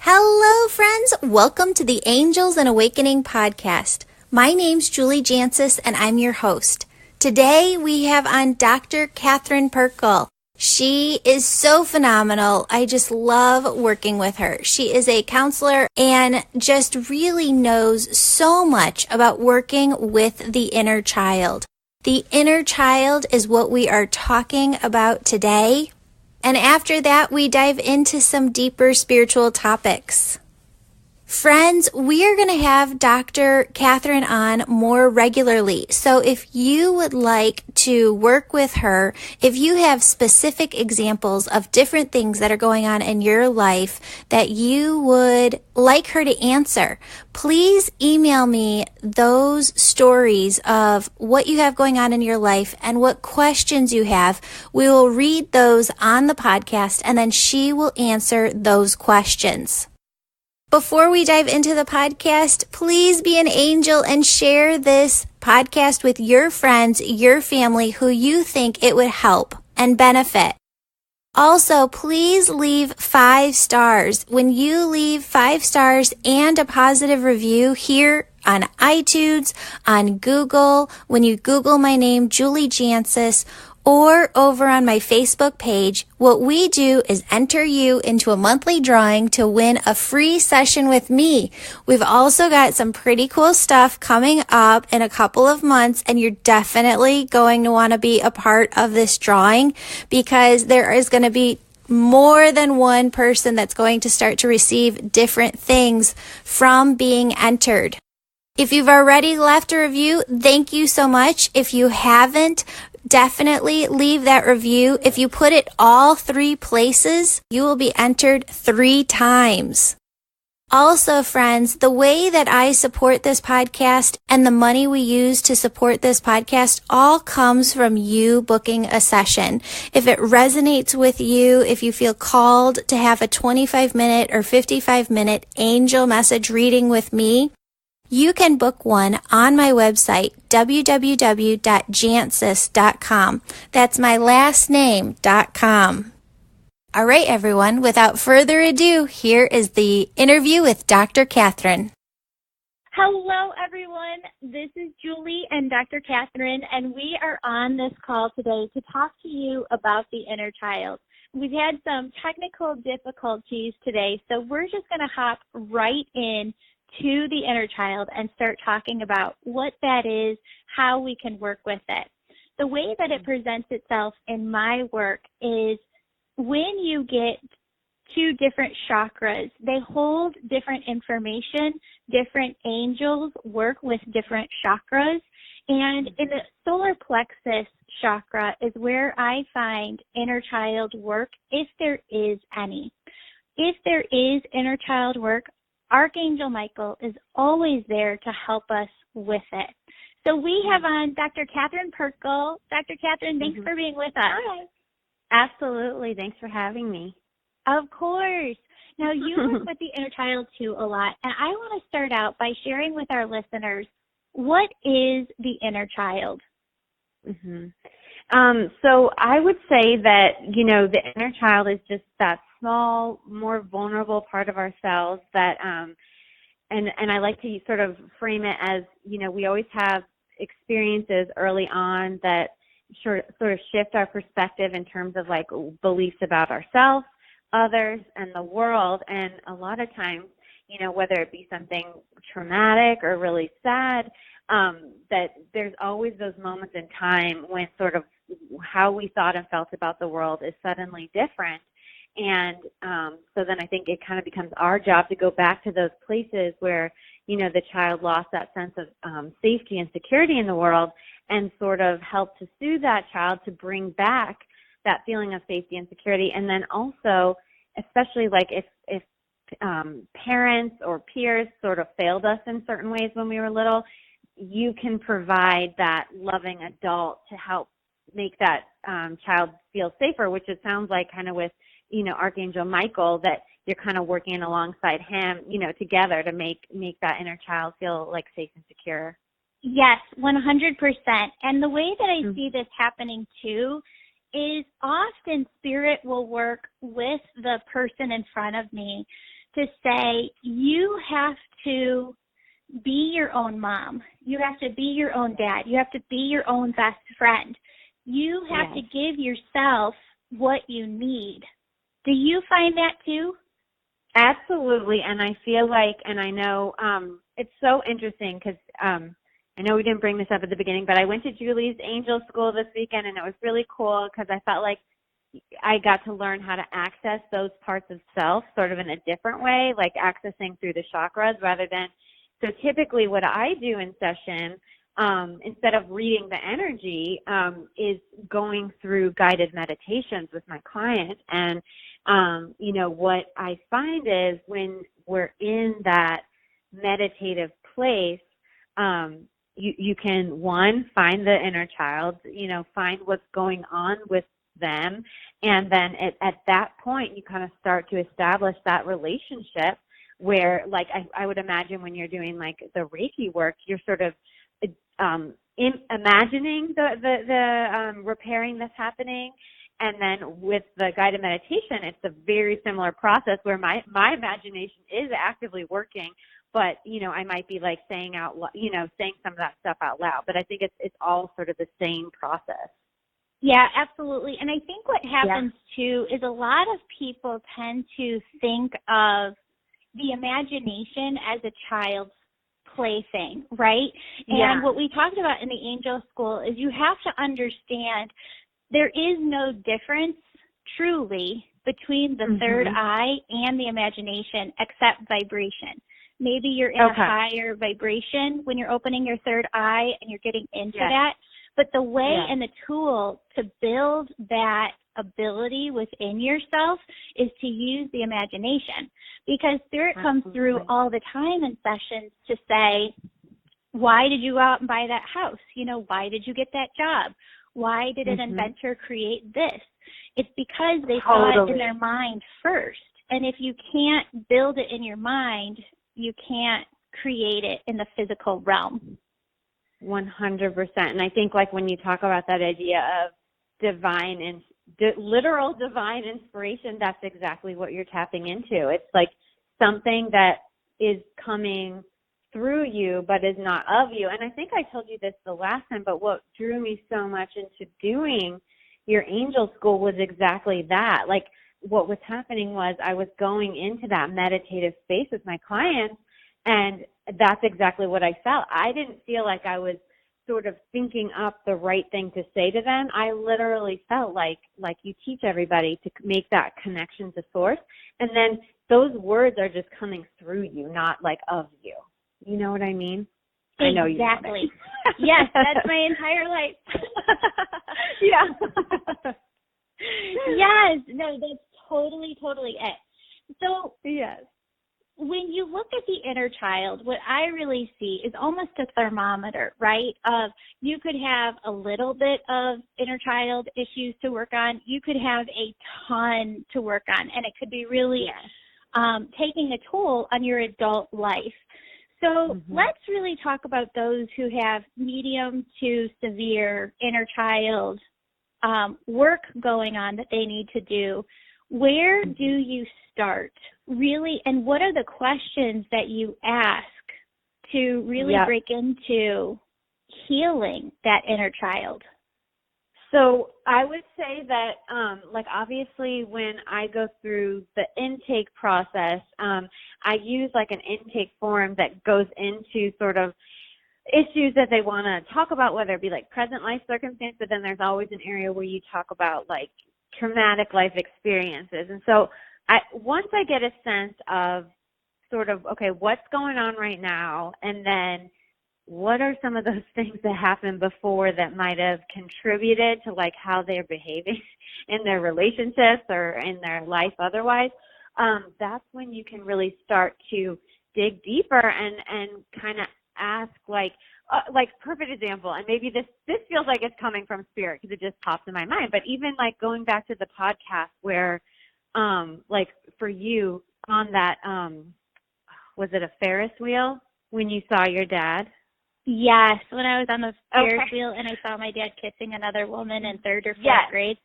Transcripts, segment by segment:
Hello, friends. Welcome to the Angels and Awakening podcast. My name's Julie Jancis, and I'm your host. Today, we have on Dr. Kathryn Perkel. She is so phenomenal. I just love working with her. She is a counselor and just really knows so much about working with the inner child. The inner child is what we are talking about today. And after that, we dive into some deeper spiritual topics. Friends, we are going to have Dr. Kathryn on more regularly. So if you would like to work with her, if you have specific examples of different things that are going on in your life that you would like her to answer, please email me those stories of what you have going on in your life and what questions you have. We will read those on the podcast, and then she will answer those questions. Before we dive into the podcast, please be an angel and share this podcast with your friends, your family, who you think it would help and benefit. Also, please leave 5 stars. When you leave 5 stars and a positive review here on iTunes, on Google, when you Google my name, Julie Jancis, or over on my Facebook page, what we do is enter you into a monthly drawing to win a free session with me. We've also got some pretty cool stuff coming up in a couple of months, and you're definitely going to want to be a part of this drawing because there is going to be more than one person that's going to start to receive different things from being entered. If you've already left a review, thank you so much. If you haven't, definitely leave that review. If you put it all 3 places, you will be entered 3 times. Also, friends, the way that I support this podcast and the money we use to support this podcast all comes from you booking a session. If it resonates with you, if you feel called to have a 25-minute or 55-minute angel message reading with me, you can book one on my website, www.jancis.com. That's my last name.com. All right, everyone, without further ado, here is the interview with Dr. Kathryn. Hello, everyone. This is Julie and Dr. Kathryn, and we are on this call today to talk to you about the inner child. We've had some technical difficulties today, so we're just going to hop right in to the inner child and start talking about what that is, how we can work with it. The way that it presents itself in my work is when you get 2 different chakras, they hold different information. Different angels work with different chakras. And in the solar plexus chakra is where I find inner child work, if there is any. If there is inner child work, Archangel Michael is always there to help us with it. So we have on Dr. Kathryn Perkel. Dr. Kathryn, thanks for being with us. Hi. Absolutely. Thanks for having me. Of course. Now, you work with the inner child, too, a lot. And I want to start out by sharing with our listeners, what is the inner child? So I would say that, the inner child is just that small, more vulnerable part of ourselves that, and I like to sort of frame it as, we always have experiences early on that sort of shift our perspective in terms of like beliefs about ourselves, others, and the world. And a lot of times, whether it be something traumatic or really sad, that there's always those moments in time when sort of how we thought and felt about the world is suddenly different. And so then I think it kind of becomes our job to go back to those places where, the child lost that sense of safety and security in the world and sort of help to soothe that child to bring back that feeling of safety and security. And then also, especially like if parents or peers sort of failed us in certain ways when we were little, you can provide that loving adult to help make that child feel safer, which it sounds like kind of with, Archangel Michael, that you're kind of working alongside him, together to make that inner child feel like safe and secure. Yes, 100%. And the way that I see this happening too is often spirit will work with the person in front of me to say you have to be your own mom. You have to be your own dad. You have to be your own best friend. You have to give yourself what you need. Do you find that too? Absolutely. And I feel like, and I know it's so interesting because I know we didn't bring this up at the beginning, but I went to Julie's angel school this weekend, and it was really cool because I felt like I got to learn how to access those parts of self sort of in a different way, like accessing through the chakras rather than, so typically what I do in session, instead of reading the energy, is going through guided meditations with my client. And, you know, what I find is when we're in that meditative place, you can, one, find the inner child, you know, find what's going on with them. And then at that point, you kind of start to establish that relationship where, like, I would imagine when you're doing, like, the Reiki work, you're sort of imagining the repairing that's happening. And then with the guided meditation, it's a very similar process where my imagination is actively working, but, you know, I might be like saying saying some of that stuff out loud, but I think it's all sort of the same process. Yeah, absolutely. And I think what happens too is a lot of people tend to think of the imagination as a child's plaything, right? And what we talked about in the angel school is you have to understand there is no difference truly between the third eye and the imagination except vibration. Maybe you're in a higher vibration when you're opening your third eye and you're getting into that. But the way and the tool to build that ability within yourself is to use the imagination, because Spirit comes through all the time in sessions to say, why did you go out and buy that house? You know, why did you get that job? Why did an inventor create this? It's because they saw it in their mind first. And if you can't build it in your mind, you can't create it in the physical realm. 100%. And I think, like, when you talk about that idea of divine and literal divine inspiration, that's exactly what you're tapping into. It's like something that is coming through you but is not of you. And I think I told you this the last time, but what drew me so much into doing your angel school was exactly that. Like, what was happening was I was going into that meditative space with my clients, and that's exactly what I felt. I didn't feel like I was sort of thinking up the right thing to say to them. I literally felt like you teach everybody to make that connection to source, and then those words are just coming through you, not like of you. You know what I mean? Exactly. I know you know Yes, that's my entire life. Yes, no, that's totally it. So when you look at the inner child, what I really see is almost a thermometer, right? Of you could have a little bit of inner child issues to work on. You could have a ton to work on, and it could be really taking a toll on your adult life. So let's really talk about those who have medium to severe inner child work going on that they need to do. Where do you start, really, and what are the questions that you ask to really break into healing that inner child? So I would say that, obviously when I go through the intake process, I use like an intake form that goes into sort of issues that they want to talk about, whether it be like present life circumstance, but then there's always an area where you talk about like traumatic life experiences. And so once I get a sense of sort of, okay, what's going on right now, and then what are some of those things that happened before that might have contributed to like how they're behaving in their relationships or in their life otherwise, that's when you can really start to dig deeper and kind of ask like perfect example, and maybe this feels like it's coming from Spirit because it just popped in my mind, but even like going back to the podcast where like for you on that was it a Ferris wheel when you saw your dad? Yes, when I was on the Ferris wheel and I saw my dad kissing another woman in 3rd or 4th grade.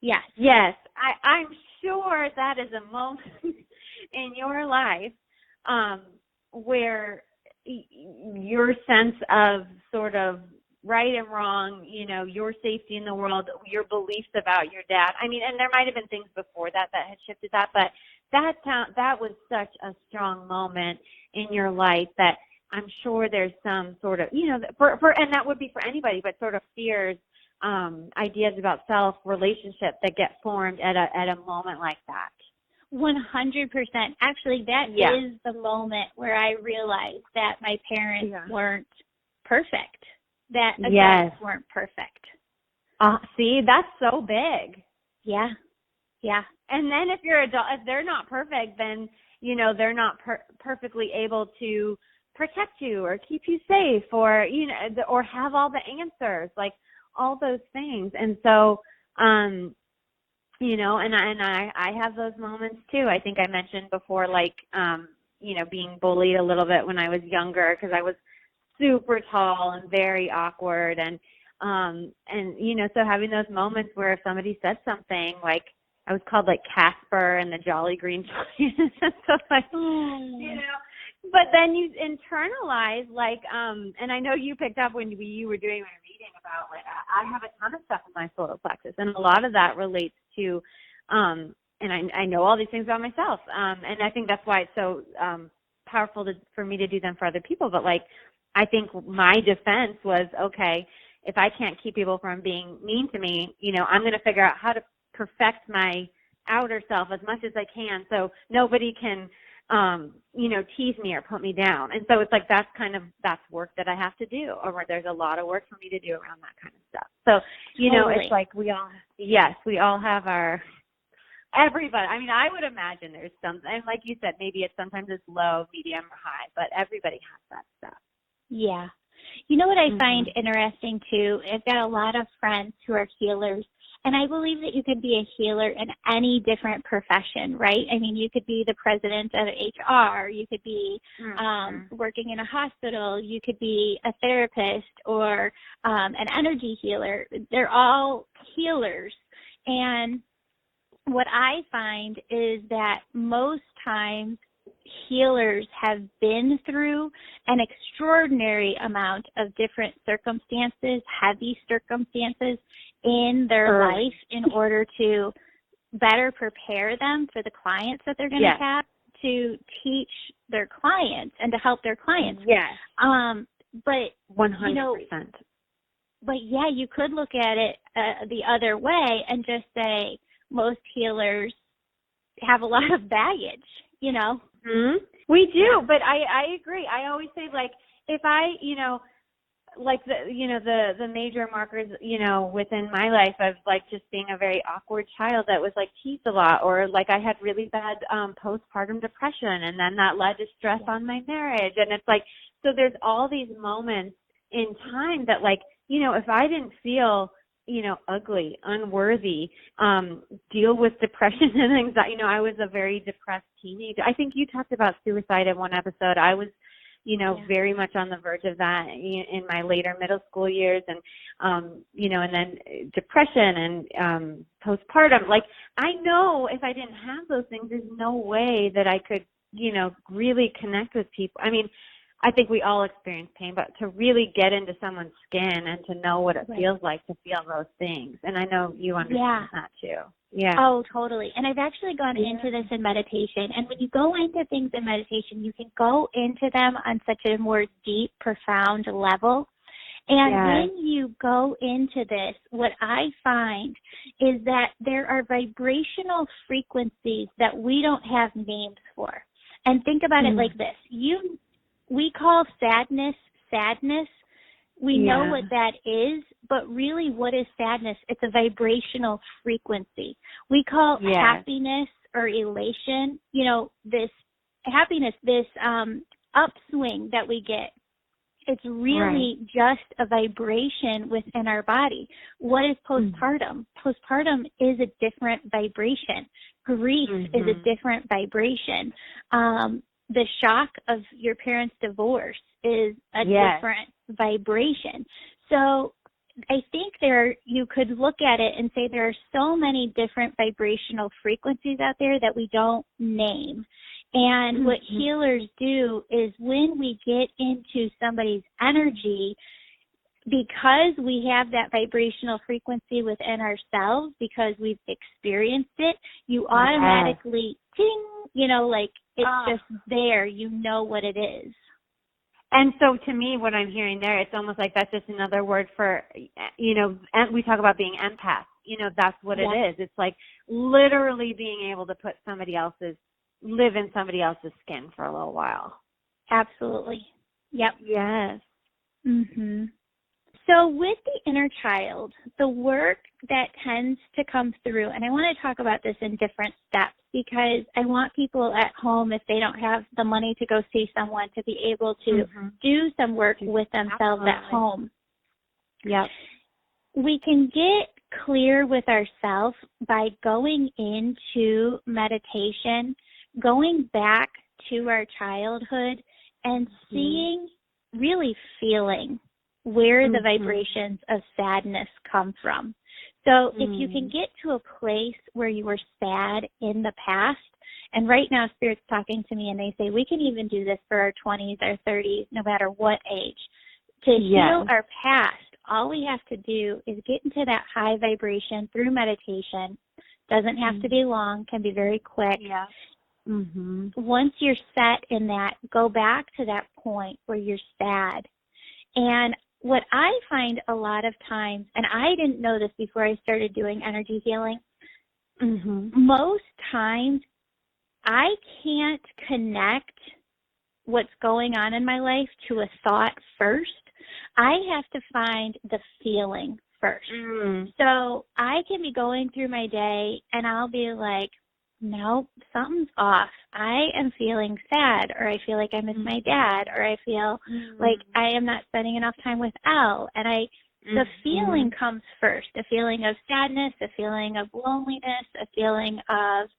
Yes. Yes. I'm sure that is a moment in your life where your sense of sort of right and wrong, your safety in the world, your beliefs about your dad. I mean, and there might have been things before that had shifted that, but that was such a strong moment in your life that I'm sure there's some sort of, and that would be for anybody, but sort of fears, ideas about self, relationships that get formed at a moment like that. 100%. Actually, that is the moment where I realized that my parents weren't perfect, that adults weren't perfect. See, that's so big. Yeah. And then if they're not perfect, then, they're not perfectly able to protect you or keep you safe or, or have all the answers, like all those things. And so, and I have those moments too. I think I mentioned before, like, being bullied a little bit when I was younger because I was super tall and very awkward. And so having those moments where if somebody said something, like I was called like Casper and the Jolly Green Giant. So like, but then you internalize like, and I know you picked up when you were doing my reading about like, I have a ton of stuff in my solar plexus, and a lot of that relates to, and I know all these things about myself. And I think that's why it's so powerful for me to do them for other people. But like, I think my defense was, okay, if I can't keep people from being mean to me, I'm going to figure out how to perfect my outer self as much as I can so nobody can, tease me or put me down. And so it's like that's work that I have to do, or there's a lot of work for me to do around that kind of stuff. So, totally. It's like we all have everybody. I mean, I would imagine there's some, and like you said, maybe sometimes it's low, medium, or high, but everybody has that stuff. Yeah. You know what I find interesting too? I've got a lot of friends who are healers, and I believe that you could be a healer in any different profession, right? I mean, you could be the president of HR, you could be working in a hospital, you could be a therapist or an energy healer. They're all healers. And what I find is that most times healers have been through an extraordinary amount of different circumstances, heavy circumstances in their life in order to better prepare them for the clients that they're going to have, to teach their clients and to help their clients. But 100%. But you could look at it the other way and just say most healers have a lot of baggage, We do, but I agree. I always say, like, if I, like the major markers, within my life of like just being a very awkward child that was like teased a lot, or like I had really bad postpartum depression, and then that led to stress on my marriage. And it's like, so there's all these moments in time that like, if I didn't feel, ugly, unworthy, deal with depression and anxiety. I was a very depressed teenager. I think you talked about suicide in one episode. I was, very much on the verge of that in my later middle school years, and, and then depression and postpartum. Like, I know if I didn't have those things, there's no way that I could, really connect with people. I mean, I think we all experience pain, but to really get into someone's skin and to know what it feels like to feel those things. And I know you understand that too. Yeah. Oh, totally. And I've actually gone into this in meditation. And when you go into things in meditation, you can go into them on such a more deep, profound level. And when you go into this, what I find is that there are vibrational frequencies that we don't have names for. And think about it like this. We call sadness. We know what that is, but really what is sadness? It's a vibrational frequency. We call happiness or elation, this happiness, this upswing that we get. It's really just a vibration within our body. What is postpartum? Postpartum is a different vibration. Grief is a different vibration. The shock of your parents' divorce is a different vibration. So I think you could look at it and say there are so many different vibrational frequencies out there that we don't name. And what healers do is when we get into somebody's energy, because we have that vibrational frequency within ourselves, because we've experienced it, you automatically, ting, like it's just there. You know what it is. And so to me, what I'm hearing there, it's almost like that's just another word for, and we talk about being empath. That's what it is. It's like literally being able to live in somebody else's skin for a little while. Absolutely. Yep. Yes. So with the inner child, the work that tends to come through, and I want to talk about this in different steps because I want people at home, if they don't have the money to go see someone, to be able to do some work with themselves at home. Yep. We can get clear with ourselves by going into meditation, going back to our childhood and seeing, really feeling where the vibrations of sadness come from. So if you can get to a place where you were sad in the past, and right now Spirit's talking to me and they say we can even do this for our 20s, our 30s, no matter what age. To heal our past, all we have to do is get into that high vibration through meditation. Doesn't have to be long, can be very quick. Yeah. Once you're set in that, go back to that point where you're sad. And what I find a lot of times, and I didn't know this before I started doing energy healing, most times I can't connect what's going on in my life to a thought first. I have to find the feeling first. So I can be going through my day and I'll be like, no, something's off. I am feeling sad, or I feel like I miss my dad, or I feel like I am not spending enough time with Al. And the feeling comes first, a feeling of sadness, a feeling of loneliness, a feeling of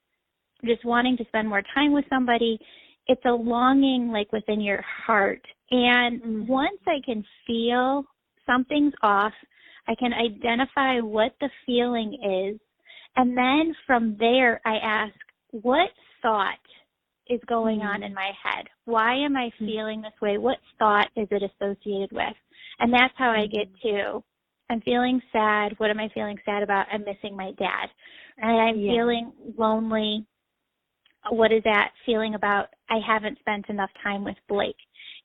just wanting to spend more time with somebody. It's a longing like within your heart. And once I can feel something's off, I can identify what the feeling is. And then from there, I ask, what thought is going on in my head? Why am I feeling this way? What thought is it associated with? And that's how I get to, I'm feeling sad. What am I feeling sad about? I'm missing my dad. And I'm feeling lonely. What is that feeling about? I haven't spent enough time with Blake.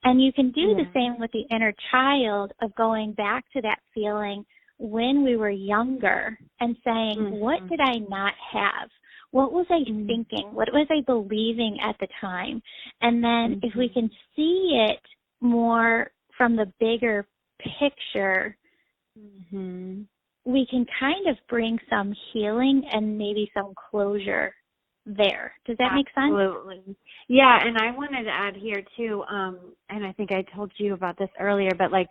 And you can do the same with the inner child of going back to that feeling when we were younger and saying, what did I not have? What was I thinking? What was I believing at the time? And then if we can see it more from the bigger picture, we can kind of bring some healing and maybe some closure there. Does that make sense? Absolutely. Yeah, and I wanted to add here too, and I think I told you about this earlier, but like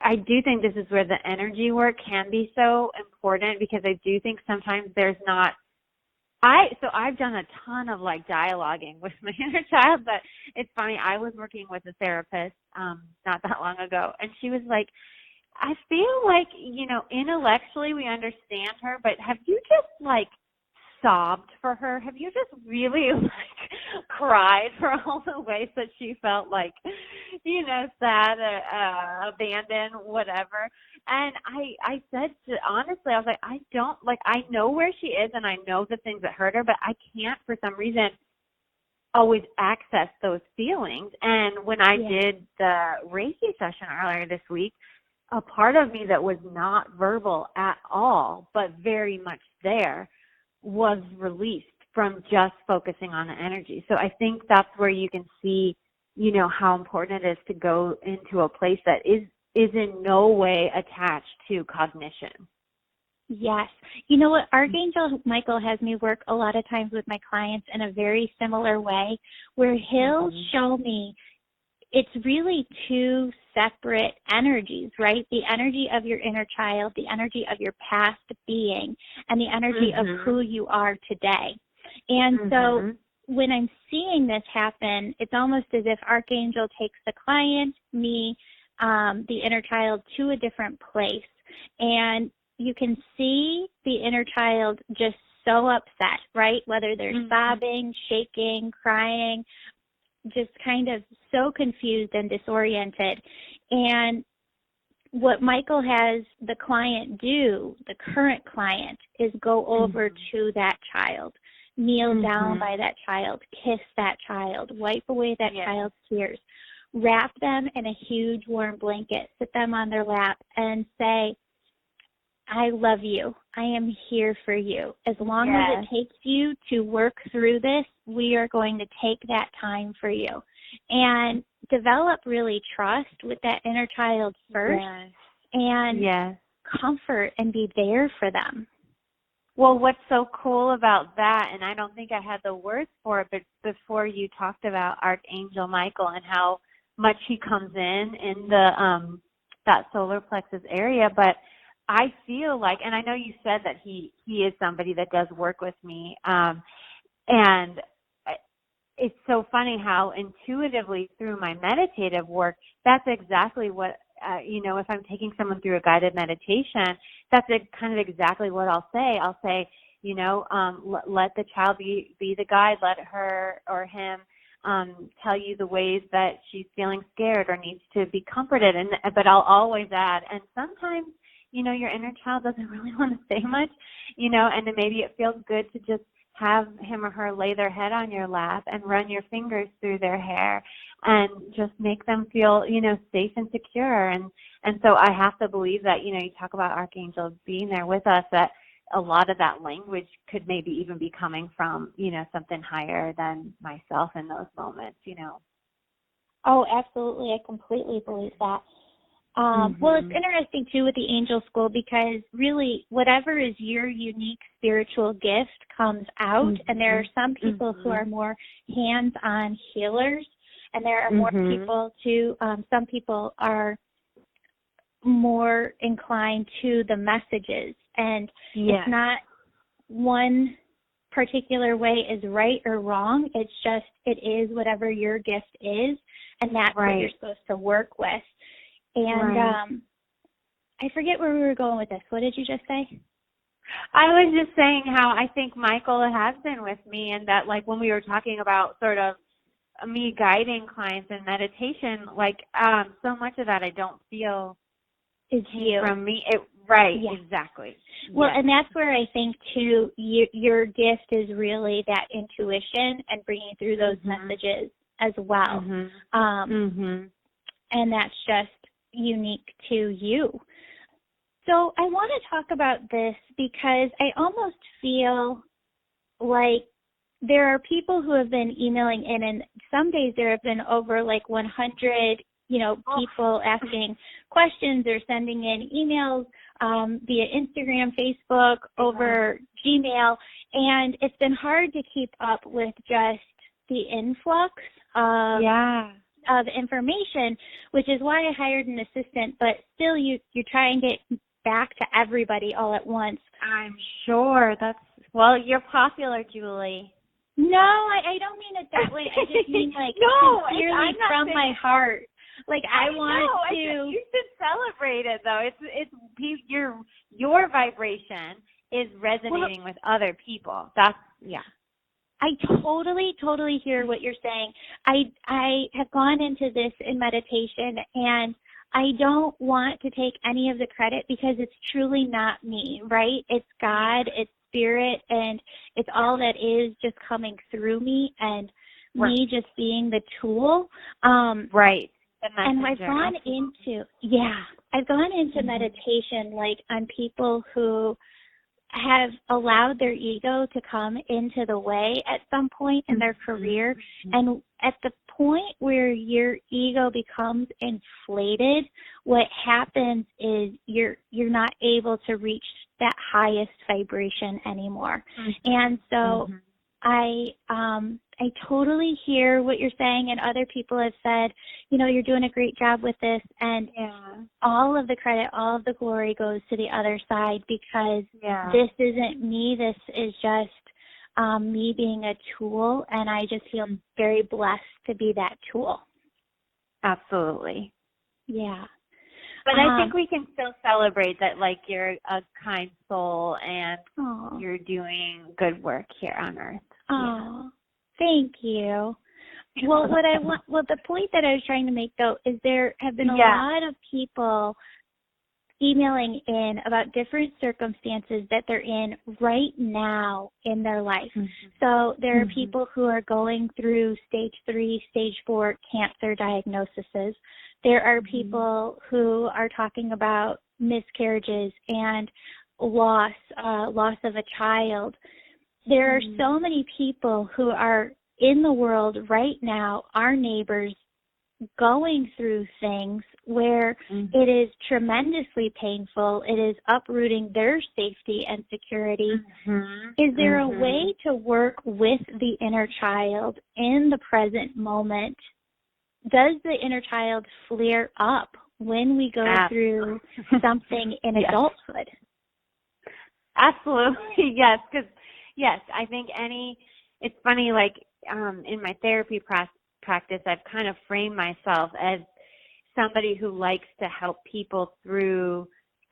I do think this is where the energy work can be so important, because I do think sometimes there's not so I've done a ton of like dialoguing with my inner child, but it's funny, I was working with a therapist not that long ago, and she was like, I feel like, intellectually we understand her, but have you just like sobbed for her? Have you just really like cried for all the ways that she felt like, sad, abandoned, whatever? And I said, honestly, I was like, I know where she is and I know the things that hurt her, but I can't for some reason always access those feelings. And when I did the Reiki session earlier this week, a part of me that was not verbal at all, but very much there, was released from just focusing on the energy. So I think that's where you can see, how important it is to go into a place that is in no way attached to cognition. Yes. You know what? Archangel Michael has me work a lot of times with my clients in a very similar way, where he'll show me it's really two separate energies, right? The energy of your inner child, the energy of your past being, and the energy of who you are today. And so when I'm seeing this happen, it's almost as if Archangel takes the client, me, the inner child, to a different place. And you can see the inner child just so upset, right? Whether they're Mm-hmm. sobbing, shaking, crying, just kind of so confused and disoriented. And what Michael has the client do, the current client, is go over to that child, kneel down by that child, kiss that child, wipe away that child's tears, wrap them in a huge warm blanket, sit them on their lap, and say, I love you. I am here for you. As long as it takes you to work through this, we are going to take that time for you. And develop really trust with that inner child first and comfort and be there for them. Well, what's so cool about that, and I don't think I had the words for it, but before you talked about Archangel Michael and how much he comes in the that solar plexus area, but I feel like, and I know you said that he is somebody that does work with me, and it's so funny how intuitively through my meditative work, that's exactly what, if I'm taking someone through a guided meditation, that's kind of exactly what I'll say. I'll say, let the child be the guide, let her or him tell you the ways that she's feeling scared or needs to be comforted. But I'll always add, and sometimes, your inner child doesn't really want to say much, and then maybe it feels good to just have him or her lay their head on your lap and run your fingers through their hair and just make them feel, safe and secure. And so I have to believe that, you talk about Archangel being there with us, that a lot of that language could maybe even be coming from, something higher than myself in those moments, Oh, absolutely. I completely believe that. Well, it's interesting, too, with the angel school because really whatever is your unique spiritual gift comes out, and there are some people who are more hands-on healers, and there are more people some people are more inclined to the messages, and it's not one particular way is right or wrong. It's just it is whatever your gift is, and that's what you're supposed to work with. And I forget where we were going with this. What did you just say? I was just saying how I think Michael has been with me, and that like when we were talking about sort of me guiding clients in meditation, like so much of that I don't feel is you from me. Exactly. Well, and that's where I think too your gift is really that intuition and bringing through those messages as well. And that's just unique to you. So I want to talk about this because I almost feel like there are people who have been emailing in, and some days there have been over like 100, people asking questions or sending in emails via Instagram, Facebook, over Gmail, and it's been hard to keep up with just the influx of information, which is why I hired an assistant, but still you try and get back to everybody all at once. I'm sure you're popular, Julie. No, I don't mean it that way. I just mean like sincerely from my heart. Like I want to. You should celebrate it though. It's your vibration is resonating with other people. I totally hear what you're saying. I have gone into this in meditation, and I don't want to take any of the credit because it's truly not me, right? It's God, it's spirit, and it's all that is just coming through me and me just being the tool. And I've gone into meditation like on people who have allowed their ego to come into the way at some point in their career. And at the point where your ego becomes inflated, what happens is you're not able to reach that highest vibration anymore. And so I totally hear what you're saying, and other people have said, you're doing a great job with this, and all of the credit, all of the glory goes to the other side because this isn't me. This is just me being a tool, and I just feel very blessed to be that tool. Absolutely. Yeah. But I think we can still celebrate that, like, you're a kind soul and you're doing good work here on Earth. Oh, thank you. Well, the point that I was trying to make, though, is there have been a lot of people emailing in about different circumstances that they're in right now in their life. So there are people who are going through stage 3, stage 4 cancer diagnoses. There are people who are talking about miscarriages and loss of a child. There are so many people who are in the world right now, our neighbors, going through things where it is tremendously painful. It is uprooting their safety and security. Is there a way to work with the inner child in the present moment? Does the inner child flare up when we go through something in adulthood? Absolutely, yes. Because, I think it's funny, like in my therapy practice, I've kind of framed myself as somebody who likes to help people through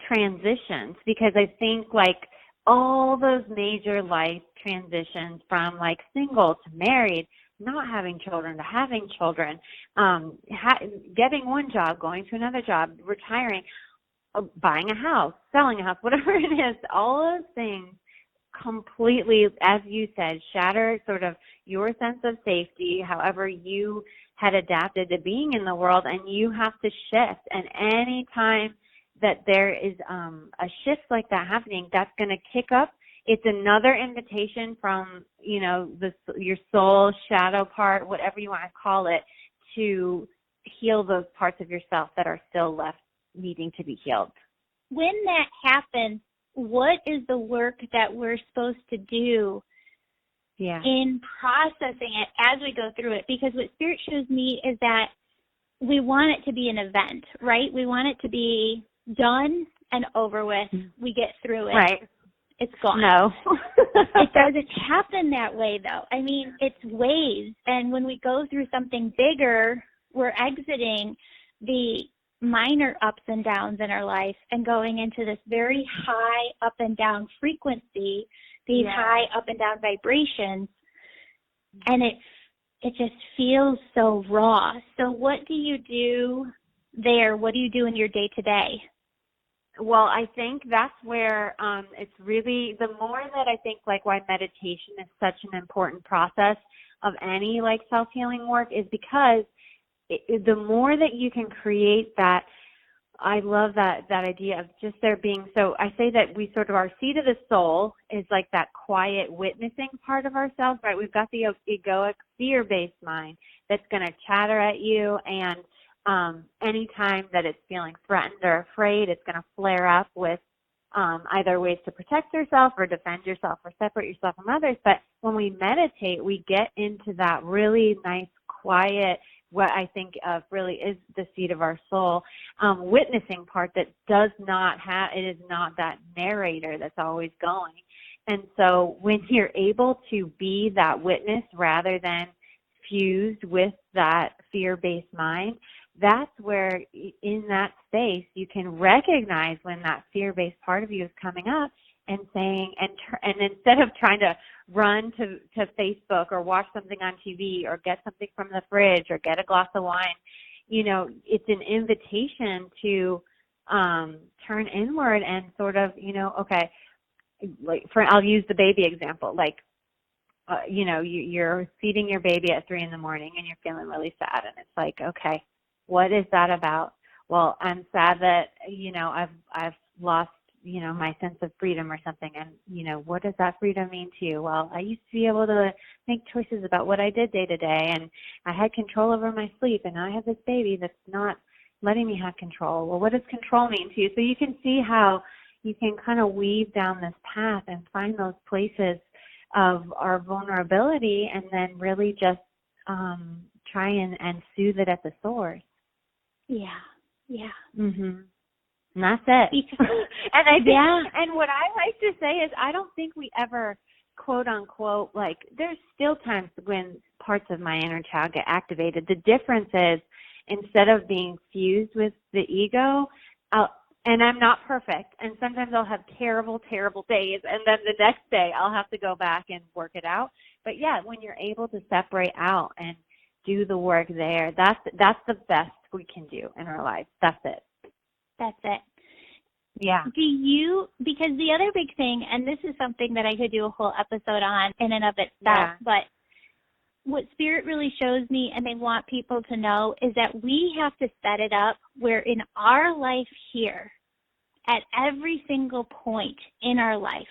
transitions, because I think, like, all those major life transitions from, like, single to married, not having children to having children, getting one job, going to another job, retiring, buying a house, selling a house, whatever it is, all those things completely, as you said, shatter sort of your sense of safety, however you had adapted to being in the world, and you have to shift. And any time that there is a shift like that happening, that's going to kick up. It's another invitation from, your soul, shadow part, whatever you want to call it, to heal those parts of yourself that are still left needing to be healed. When that happens, what is the work that we're supposed to do in processing it as we go through it? Because what Spirit shows me is that we want it to be an event, right? We want it to be done and over with. We get through it. Right. It's gone. No. It doesn't happen that way, though. I mean, it's waves. And when we go through something bigger, we're exiting the minor ups and downs in our life and going into this very high up and down frequency, these high up and down vibrations, and it just feels so raw. So what do you do there? What do you do in your day-to-day? Well, I think that's where it's really, the more that I think, like, why meditation is such an important process of any, like, self-healing work is because the more that you can create that, I love that idea of just there being, so I say that we sort of, our seat of the soul is like that quiet witnessing part of ourselves, right? We've got the egoic fear-based mind that's going to chatter at you, and anytime that it's feeling threatened or afraid, it's going to flare up with either ways to protect yourself or defend yourself or separate yourself from others. But when we meditate, we get into that really nice, quiet, what I think of really is the seat of our soul, witnessing part that does not have, it is not that narrator that's always going. And so when you're able to be that witness rather than fused with that fear-based mind, that's where in that space you can recognize when that fear-based part of you is coming up and saying, and instead of trying to run to Facebook or watch something on TV or get something from the fridge or get a glass of wine, it's an invitation to turn inward and sort of, okay, like I'll use the baby example, like, you're feeding your baby at 3 a.m. and you're feeling really sad, and it's like, okay, what is that about? Well, I'm sad that, I've lost, my sense of freedom or something. And, what does that freedom mean to you? Well, I used to be able to make choices about what I did day to day, and I had control over my sleep, and now I have this baby that's not letting me have control. Well, what does control mean to you? So you can see how you can kind of weave down this path and find those places of our vulnerability and then really just try and soothe it at the source. Yeah. Mhm. And that's it. And I think, and what I like to say is, I don't think we ever, quote unquote, like, there's still times when parts of my inner child get activated. The difference is, instead of being fused with the ego, And I'm not perfect. And sometimes I'll have terrible, terrible days. And then the next day I'll have to go back and work it out. But yeah, when you're able to separate out and do the work there, that's the best we can do in our life. That's it. That's it. Yeah. Because the other big thing, and this is something that I could do a whole episode on in and of itself, but what Spirit really shows me and they want people to know is that we have to set it up where in our life here, at every single point in our life,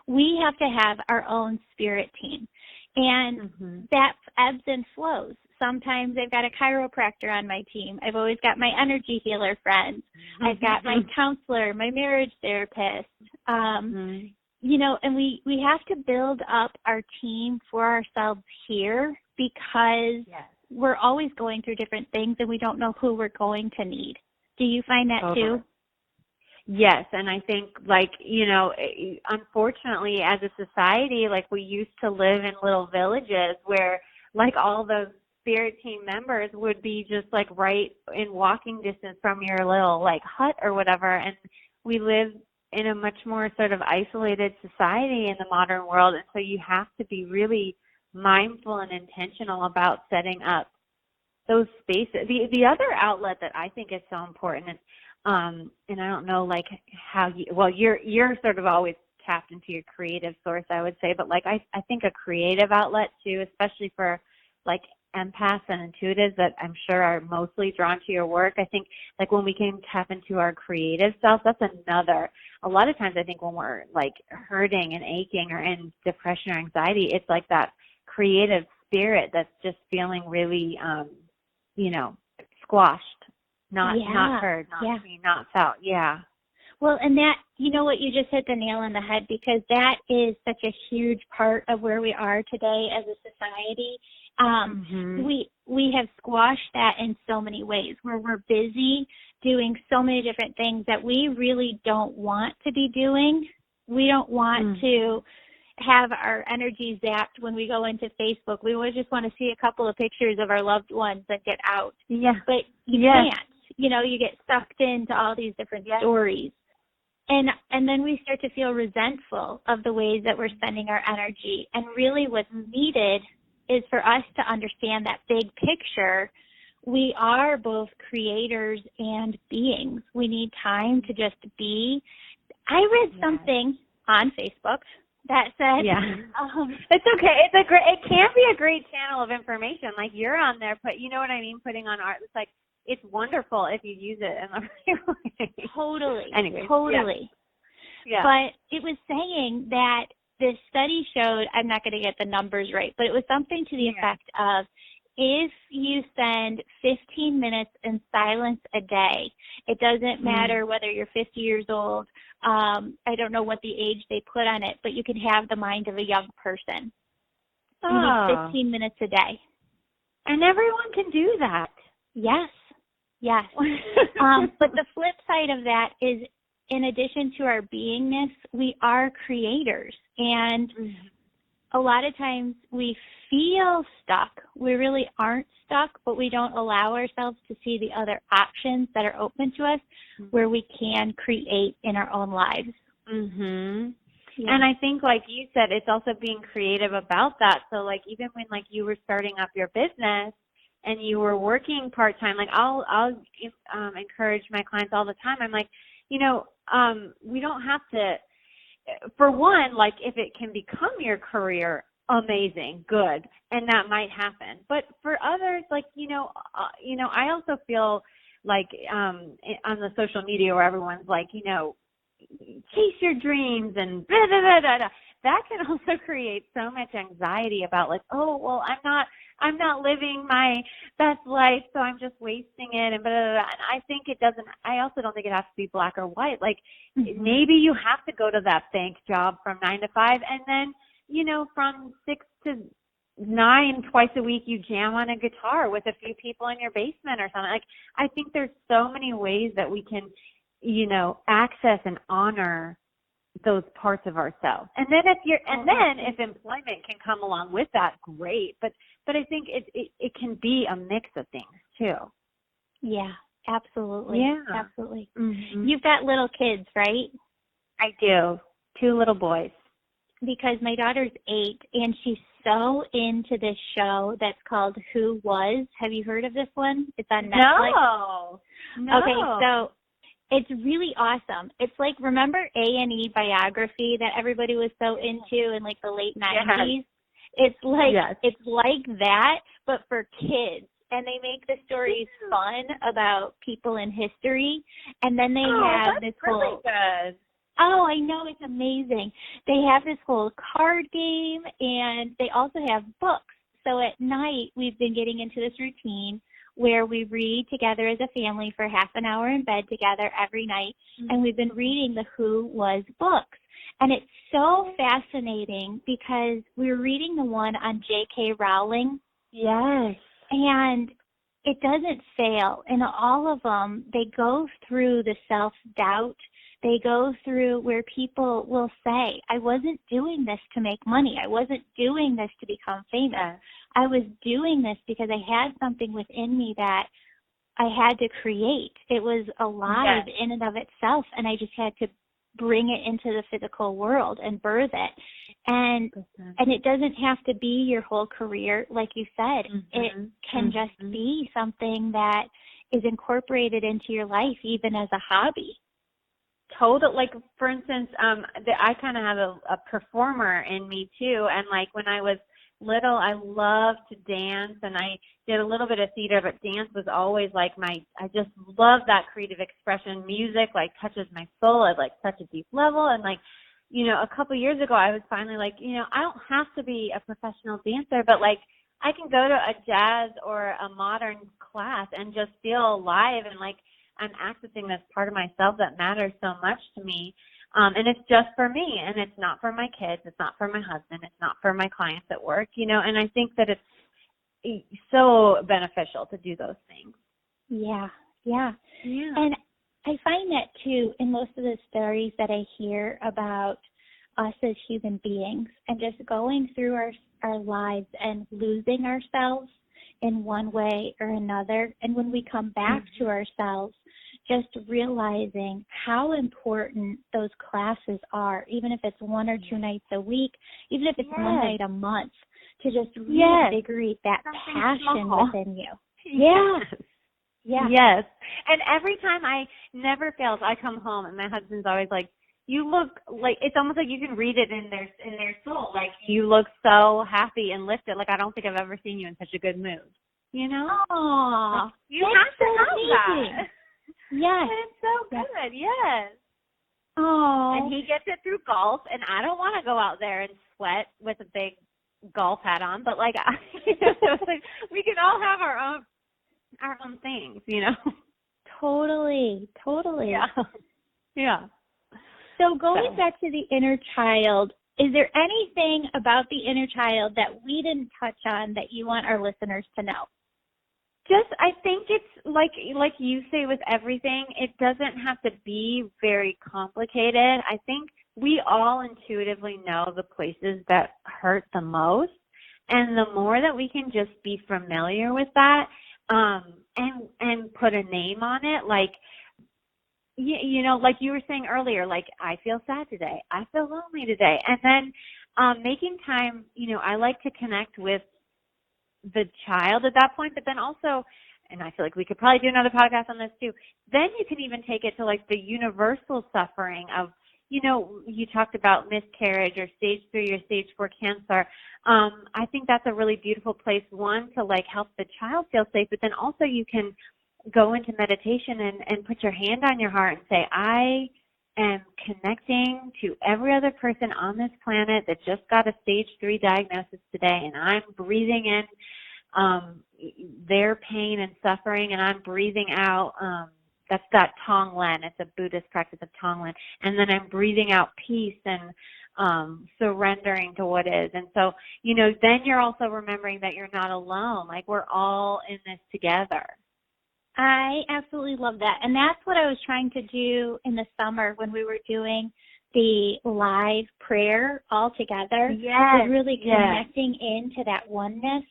we have to have our own spirit team. And that ebbs and flows. Sometimes I've got a chiropractor on my team. I've always got my energy healer friends. I've got my counselor, my marriage therapist. You know, and we have to build up our team for ourselves here because we're always going through different things and we don't know who we're going to need. Do you find that too? Yes, and I think, like, you know, unfortunately, as a society, like, we used to live in little villages where, like, all those spirit team members would be just, like, right in walking distance from your little, like, hut or whatever, and we live in a much more sort of isolated society in the modern world, and so you have to be really mindful and intentional about setting up those spaces. The other outlet that I think is so important is, and I don't know, like, how you're sort of always tapped into your creative source, I would say, but, like, I think a creative outlet too, especially for, like, empaths and intuitives that I'm sure are mostly drawn to your work. I think, like, when we can tap into our creative self, that's another. A lot of times I think when we're, like, hurting and aching or in depression or anxiety, it's like that creative spirit that's just feeling really, you know, squashed. Not heard, not seen, not felt. Yeah. Well, and that, you know what, you just hit the nail on the head because that is such a huge part of where we are today as a society. We have squashed that in so many ways where we're busy doing so many different things that we really don't want to be doing. We don't want to have our energy zapped when we go into Facebook. We always just want to see a couple of pictures of our loved ones and get out. Yeah. But you can't. You know, you get sucked into all these different stories. And then we start to feel resentful of the ways that we're spending our energy. And really what's needed is for us to understand that big picture. We are both creators and beings. We need time to just be. I read something on Facebook that said, it's okay. It can be a great channel of information. Like, you're on there, but you know what I mean? Putting on art. It's like, it's wonderful if you use it in the right way. Totally. Anyway, totally. Yeah. But it was saying that this study showed, I'm not going to get the numbers right, but it was something to the effect of if you spend 15 minutes in silence a day, it doesn't matter whether you're 50 years old. I don't know what the age they put on it, but you can have the mind of a young person. You need 15 minutes a day. And everyone can do that. Yes. But the flip side of that is, in addition to our beingness, we are creators. And a lot of times we feel stuck. We really aren't stuck, but we don't allow ourselves to see the other options that are open to us where we can create in our own lives. Yeah. And I think, like you said, it's also being creative about that. So, like, even when, like, you were starting up your business and you were working part-time, like, I'll encourage my clients all the time. I'm like, you know, we don't have to, for one, like, if it can become your career, amazing, good, and that might happen. But for others, like, you know, I also feel like on the social media where everyone's like, you know, chase your dreams and blah, blah, blah, blah, blah. That can also create so much anxiety about, like, oh, well, I'm not living my best life, so I'm just wasting it, and blah, blah, blah. And I think it doesn't, I also don't think it has to be black or white. Like, maybe you have to go to that bank job from 9 to 5, and then, you know, from 6 to 9 twice a week, you jam on a guitar with a few people in your basement or something. Like, I think there's so many ways that we can, you know, access and honor those parts of ourselves. And then if employment can come along with that, great. But I think it can be a mix of things too. Yeah. Absolutely. Yeah. Absolutely. Mm-hmm. You've got little kids, right? I do. 2 little boys. Because my daughter's 8, and she's so into this show that's called Who Was. Have you heard of this one? It's on Netflix. No. Okay, so it's really awesome. It's like, remember A&E Biography that everybody was so into in like the late 90s? Yes. It's like that, but for kids. And they make the stories fun about people in history. And then they have this whole... really good. Oh, I know. It's amazing. They have this whole card game, and they also have books. So at night, we've been getting into this routine where we read together as a family for half an hour in bed together every night. Mm-hmm. And we've been reading the Who Was books. And it's so fascinating because we're reading the one on J.K. Rowling. Yes. And it doesn't fail. In all of them, they go through the self-doubt. They go through where people will say, I wasn't doing this to make money. I wasn't doing this to become famous. Yeah. I was doing this because I had something within me that I had to create. It was alive in and of itself, and I just had to bring it into the physical world and birth it. And it doesn't have to be your whole career, like you said. Mm-hmm. It can just be something that is incorporated into your life, even as a hobby. Total, like, for instance, I kind of have a performer in me too, and like when I was little, I loved to dance, and I did a little bit of theater, but dance was always like I just love that creative expression. Music like touches my soul at like such a deep level, and like, you know, a couple years ago, I was finally like, you know, I don't have to be a professional dancer, but like I can go to a jazz or a modern class and just feel alive, and like I'm accessing this part of myself that matters so much to me. And it's just for me, and it's not for my kids. It's not for my husband. It's not for my clients at work, you know, and I think that it's so beneficial to do those things. Yeah. And I find that too in most of the stories that I hear about us as human beings and just going through our lives and losing ourselves in one way or another. And when we come back to ourselves, just realizing how important those classes are, even if it's 1 or 2 nights a week, even if it's 1 night a month, to just reinvigorate that passion within you. Yes. And every time never fails, I come home and my husband's always like, you look like, it's almost like you can read it in their soul. Like, you look so happy and lifted. Like, I don't think I've ever seen you in such a good mood. You know? Aww. You have to have that. Yes. And it's so good. Yes. Oh. And he gets it through golf, and I don't want to go out there and sweat with a big golf hat on, but like, like we can all have our own things, you know? Totally. Yeah. So going back to the inner child, is there anything about the inner child that we didn't touch on that you want our listeners to know? Just, I think it's like you say with everything, it doesn't have to be very complicated. I think we all intuitively know the places that hurt the most. And the more that we can just be familiar with that, and put a name on it, like, you know, like you were saying earlier, like, I feel sad today, I feel lonely today. And then making time, you know, I like to connect with the child at that point, but then also, and I feel like we could probably do another podcast on this too, then you can even take it to like the universal suffering of, you know, you talked about miscarriage or stage 3 or stage 4 cancer. I think that's a really beautiful place, one, to like help the child feel safe, but then also you can go into meditation and put your hand on your heart and say, I am connecting to every other person on this planet that just got a stage 3 diagnosis today, and I'm breathing in their pain and suffering, and I'm breathing out, that's that Tonglen. It's a Buddhist practice of Tonglen. And then I'm breathing out peace and surrendering to what is. And so, you know, then you're also remembering that you're not alone. Like, we're all in this together. I absolutely love that. And that's what I was trying to do in the summer when we were doing the live prayer all together. Yes. Was really connecting into that oneness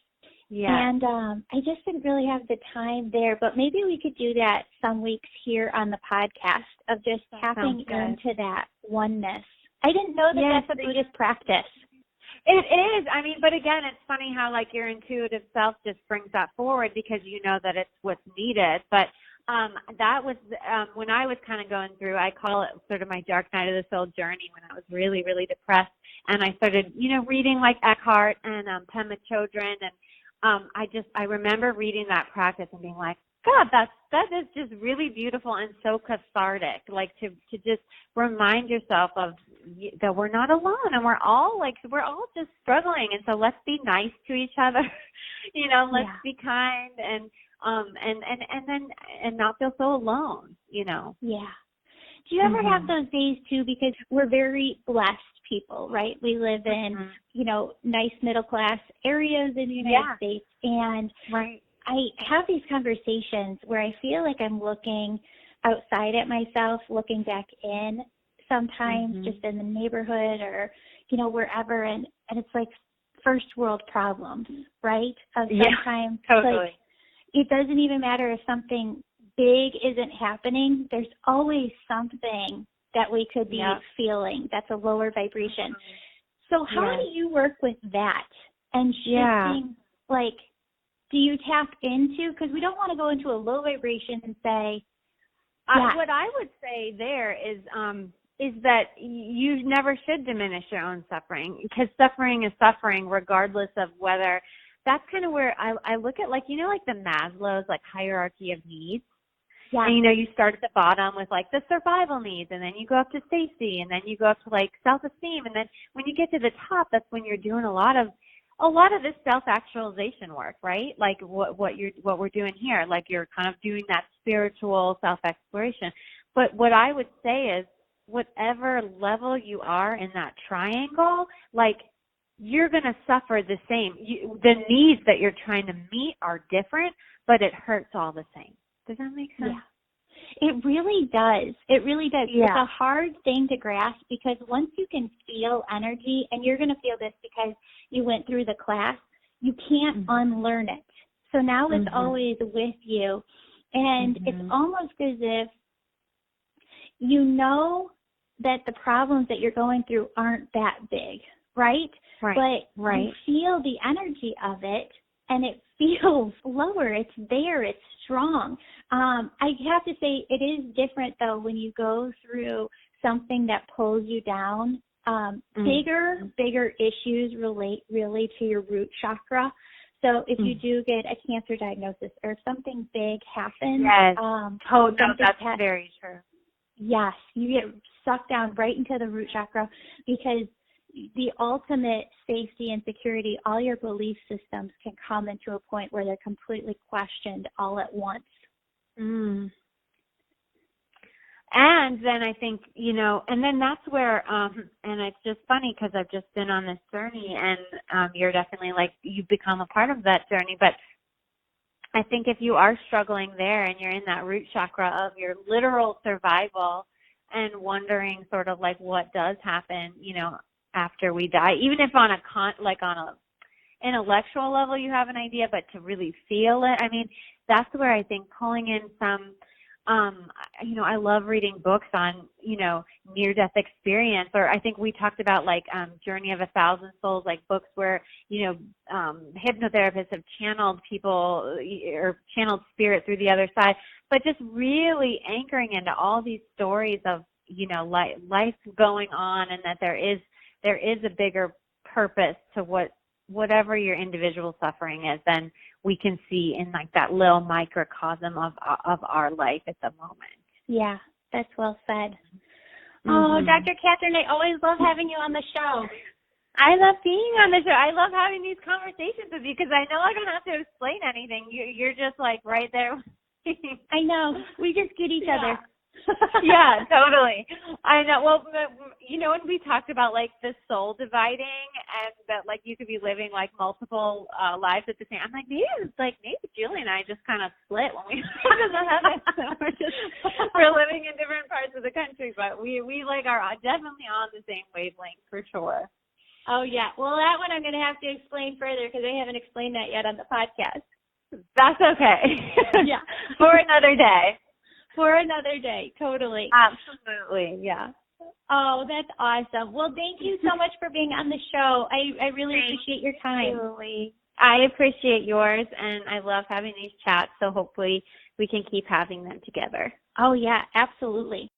Yeah. And I just didn't really have the time there, but maybe we could do that some weeks here on the podcast of just tapping into that oneness. I didn't know that that's a Buddhist practice. It is. I mean, but again, it's funny how like your intuitive self just brings that forward because you know that it's what's needed. But that was when I was kind of going through, I call it sort of my dark night of the soul journey when I was really, really depressed. And I started, reading like Eckhart and Pema Chodron. And I remember reading that practice and being like, God, that is just really beautiful and so cathartic. Like to just remind yourself of that we're not alone and we're all just struggling. And so let's be nice to each other. Let's be kind and not feel so alone. Yeah. Do you ever have those days too? Because we're very blessed people, right? We live in, nice middle class areas in the United States, and I have these conversations where I feel like I'm looking outside at myself, looking back in sometimes just in the neighborhood or, wherever. And it's like first world problems, right? Sometimes totally. Like, it doesn't even matter if something big isn't happening. There's always something that we could be feeling that's a lower vibration. So how do you work with that and shifting, do you tap into, because we don't want to go into a low vibration and say, what I would say there is that you never should diminish your own suffering, because suffering is suffering regardless of whether, that's kind of where I look at, like the Maslow's hierarchy of needs. Yeah. And, you start at the bottom with the survival needs, and then you go up to safety, and then you go up to self-esteem. And then when you get to the top, that's when you're doing a lot of this self-actualization work, right? Like what we're doing here, you're kind of doing that spiritual self-exploration. But what I would say is whatever level you are in that triangle, you're going to suffer the same. The needs that you're trying to meet are different, but it hurts all the same. Does that make sense? Yeah. It really does. It really does. Yeah. It's a hard thing to grasp because once you can feel energy, and you're going to feel this because you went through the class, you can't unlearn it. So now it's always with you. And it's almost as if you know that the problems that you're going through aren't that big, right? But you feel the energy of it, and it feels lower. It's there. It's strong. I have to say it is different, though, when you go through something that pulls you down. Bigger issues relate really to your root chakra. So if you do get a cancer diagnosis or if something big happens. Yes. That's very true. Yes. You get sucked down right into the root chakra because the ultimate safety and security, all your belief systems can come into a point where they're completely questioned all at once. And then I think, and then that's where, and it's just funny because I've just been on this journey, and you're definitely you've become a part of that journey. But I think if you are struggling there and you're in that root chakra of your literal survival and wondering sort of what does happen, after we die, even if on a intellectual level you have an idea, but to really feel it, I mean, that's where I think pulling in some, I love reading books on, near-death experience, or I think we talked about Journey of 1,000 Souls, books where, hypnotherapists have channeled people or channeled spirit through the other side, but just really anchoring into all these stories of, life going on, and that there is a bigger purpose to whatever your individual suffering is than we can see in that little microcosm of our life at the moment. Yeah, that's well said. Oh, Dr. Kathryn, I always love having you on the show. I love being on the show. I love having these conversations with you because I know I don't have to explain anything. You're just right there. I know. We just get each other. Yeah, totally. I know. Well, when we talked about the soul dividing and that you could be living multiple lives at the same, I'm maybe Julie and I just kind of split when we went to the heaven. We're living in different parts of the country, but we are definitely on the same wavelength for sure. Oh, yeah. Well, that one I'm going to have to explain further because I haven't explained that yet on the podcast. That's okay. Yeah. For another day. For another day, totally. Absolutely, yeah. Oh, that's awesome. Well, thank you so much for being on the show. I really appreciate your time. Absolutely. I appreciate yours, and I love having these chats, so hopefully we can keep having them together. Oh, yeah, absolutely.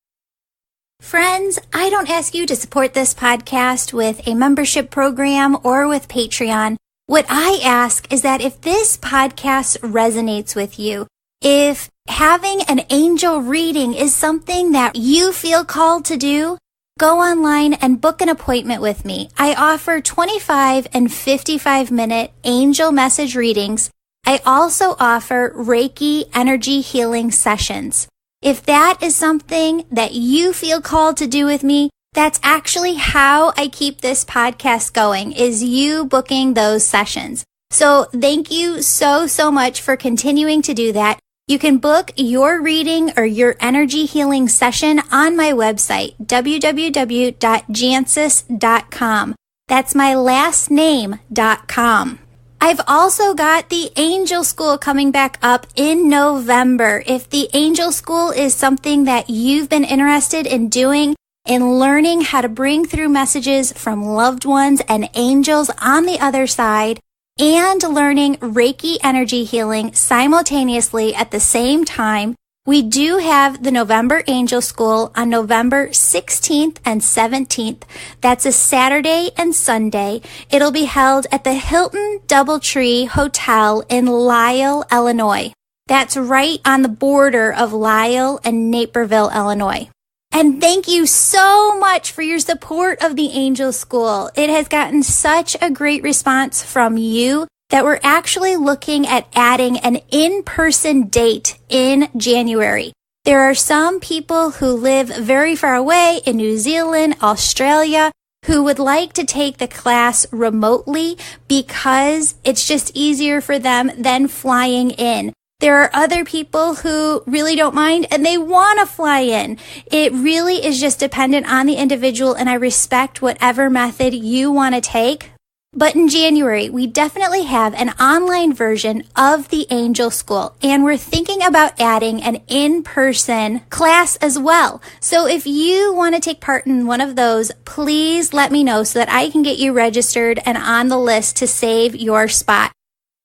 Friends, I don't ask you to support this podcast with a membership program or with Patreon. What I ask is that if this podcast resonates with you, if having an angel reading is something that you feel called to do, go online and book an appointment with me. I offer 25 and 55-minute angel message readings. I also offer Reiki energy healing sessions. If that is something that you feel called to do with me, that's actually how I keep this podcast going, is you booking those sessions. So thank you so much for continuing to do that. You can book your reading or your energy healing session on my website, www.jancis.com. That's my last name.com. I've also got the Angel School coming back up in November. If the Angel School is something that you've been interested in doing, in learning how to bring through messages from loved ones and angels on the other side, and learning Reiki energy healing simultaneously at the same time, we do have the November Angel School on November 16th and 17th. That's a Saturday and Sunday. It'll be held at the Hilton Doubletree Hotel in Lisle, Illinois. That's right on the border of Lisle and Naperville, Illinois. And thank you so much for your support of the Angel School. It has gotten such a great response from you that we're actually looking at adding an in-person date in January. There are some people who live very far away in New Zealand, Australia, who would like to take the class remotely because it's just easier for them than flying in. There are other people who really don't mind and they want to fly in. It really is just dependent on the individual, and I respect whatever method you want to take. But in January, we definitely have an online version of the Angel School, and we're thinking about adding an in-person class as well. So if you want to take part in one of those, please let me know so that I can get you registered and on the list to save your spot.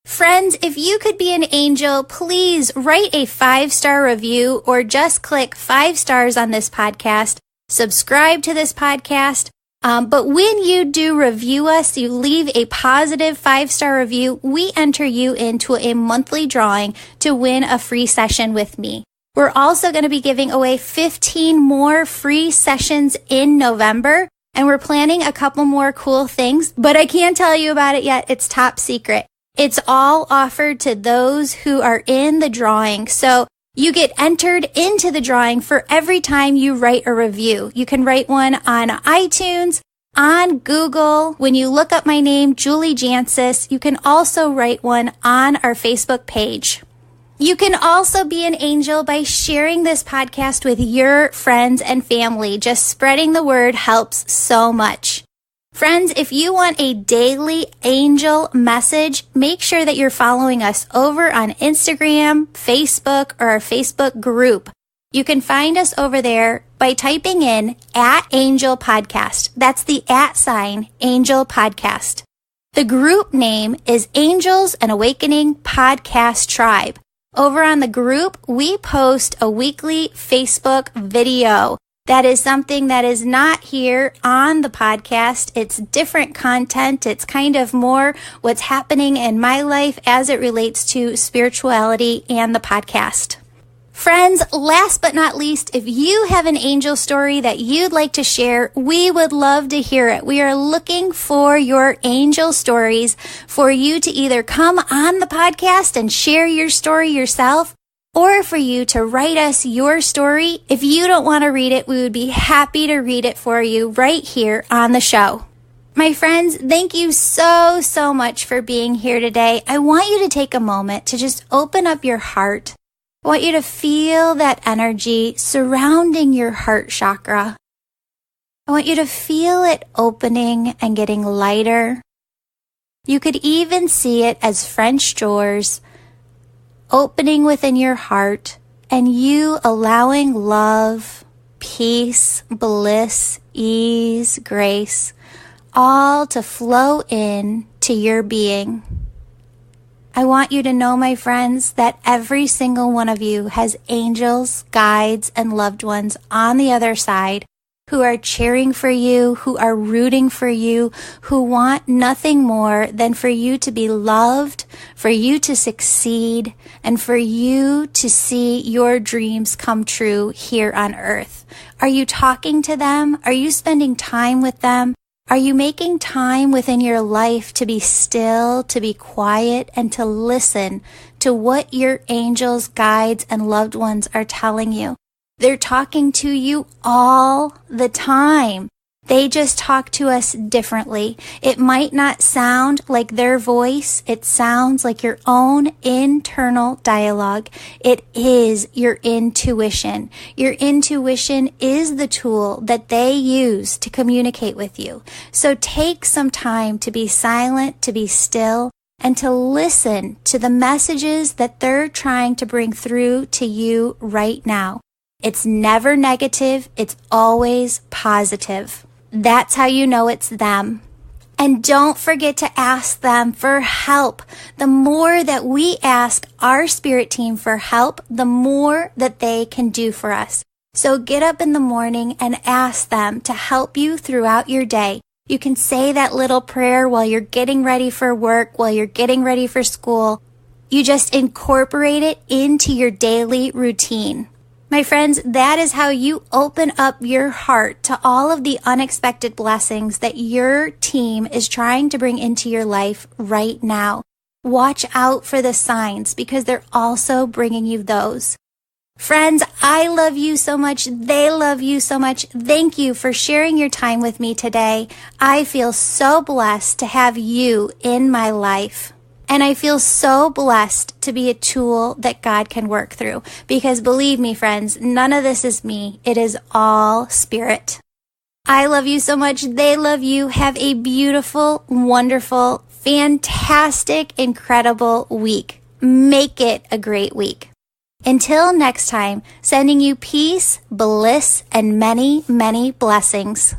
Friends, if you could be an angel, please write a 5-star review or just click 5 stars on this podcast. Subscribe to this podcast. But when you do review us, you leave a positive 5-star review, we enter you into a monthly drawing to win a free session with me. We're also going to be giving away 15 more free sessions in November, and we're planning a couple more cool things, but I can't tell you about it yet. It's top secret. It's all offered to those who are in the drawing. So you get entered into the drawing for every time you write a review. You can write one on iTunes, on Google. When you look up my name, Julie Jancis, you can also write one on our Facebook page. You can also be an angel by sharing this podcast with your friends and family. Just spreading the word helps so much. Friends, if you want a daily angel message, make sure that you're following us over on Instagram, Facebook, or our Facebook group. You can find us over there by typing in @Angel Podcast. That's the @ Angel Podcast. The group name is Angels and Awakening Podcast Tribe. Over on the group, we post a weekly Facebook video. That is something that is not here on the podcast. It's different content. It's kind of more what's happening in my life as it relates to spirituality and the podcast. Friends, last but not least, if you have an angel story that you'd like to share, we would love to hear it. We are looking for your angel stories for you to either come on the podcast and share your story yourself, or for you to write us your story. If you don't want to read it, we would be happy to read it for you right here on the show. My friends, thank you so much for being here today. I want you to take a moment to just open up your heart. I want you to feel that energy surrounding your heart chakra. I want you to feel it opening and getting lighter. You could even see it as French doors opening within your heart and you allowing love, peace, bliss, ease, grace, all to flow in to your being. I want you to know, my friends, that every single one of you has angels, guides, and loved ones on the other side who are cheering for you, who are rooting for you, who want nothing more than for you to be loved, for you to succeed, and for you to see your dreams come true here on earth. Are you talking to them? Are you spending time with them? Are you making time within your life to be still, to be quiet, and to listen to what your angels, guides, and loved ones are telling you? They're talking to you all the time. They just talk to us differently. It might not sound like their voice. It sounds like your own internal dialogue. It is your intuition. Your intuition is the tool that they use to communicate with you. So take some time to be silent, to be still, and to listen to the messages that they're trying to bring through to you right now. It's never negative. It's always positive. That's how you know it's them. And don't forget to ask them for help. The more that we ask our spirit team for help, the more that they can do for us. So get up in the morning and ask them to help you throughout your day. You can say that little prayer while you're getting ready for work, while you're getting ready for school. You just incorporate it into your daily routine. My friends, that is how you open up your heart to all of the unexpected blessings that your team is trying to bring into your life right now. Watch out for the signs because they're also bringing you those. Friends, I love you so much. They love you so much. Thank you for sharing your time with me today. I feel so blessed to have you in my life. And I feel so blessed to be a tool that God can work through. Because believe me, friends, none of this is me. It is all spirit. I love you so much. They love you. Have a beautiful, wonderful, fantastic, incredible week. Make it a great week. Until next time, sending you peace, bliss, and many, many blessings.